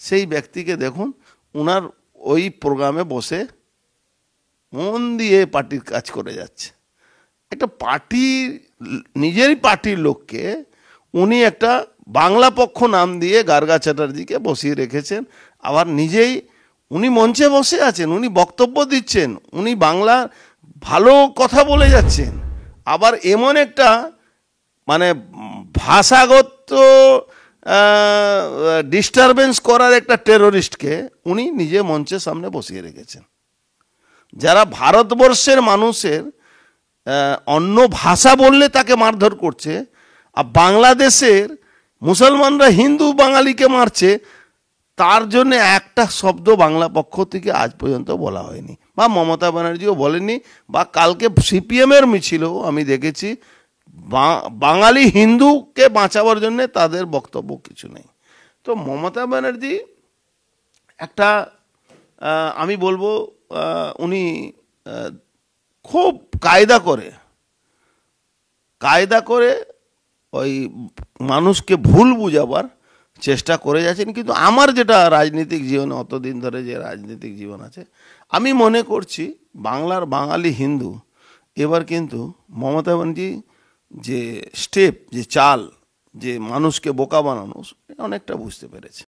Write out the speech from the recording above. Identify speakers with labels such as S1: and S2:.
S1: সেই ব্যক্তিকে দেখুন ওনার ওই প্রোগ্রামে বসে মন দিয়ে পার্টির কাজ করে যাচ্ছে। একটা পার্টির নিজেরই পার্টির লোককে উনি একটা বাংলা পক্ষ নাম দিয়ে গার্গা চ্যাটার্জিকে বসিয়ে রেখেছেন। আবার নিজেই উনি মঞ্চে বসে আছেন, উনি বক্তব্য দিচ্ছেন, উনি বাংলা ভালো কথা বলে যাচ্ছেন। আবার এমন একটা মানে ভাষাগত ডিস্টারবেন্স করার একটা টেরোরিস্টকে উনি নিজে মঞ্চের সামনে বসিয়ে রেখেছেন। যারা ভারতবর্ষের মানুষের অন্য ভাষা বললে তাকে মারধর করছে, আর বাংলাদেশের মুসলমানরা হিন্দু বাঙালিকে মারছে, তার জন্য একটা শব্দ বাংলা পক্ষ থেকে আজ পর্যন্ত বলা হয়নি, বা মমতা ব্যানার্জিও বলেনি, বা কালকে সিপিএমের মিছিলেও আমি দেখেছি বাঙালি হিন্দুকে বাঁচাবার জন্য তাদের বক্তব্য কিছু নেই। তো মমতা ব্যানার্জি একটা আমি বলবো উনি খুব কায়দা করে ওই মানুষকে ভুল বুঝাবার চেষ্টা করে যাচ্ছেন। কিন্তু আমার যেটা রাজনৈতিক জীবনে অতদিন ধরে যে রাজনৈতিক জীবন আছে, আমি মনে করছি বাংলার বাঙালি হিন্দু এবার কিন্তু মমতা ব্যানার্জি যে স্টেপ, যে চাল, যে মানুষকে বোকা বানানো, অনেকটা বুঝতে পেরেছে।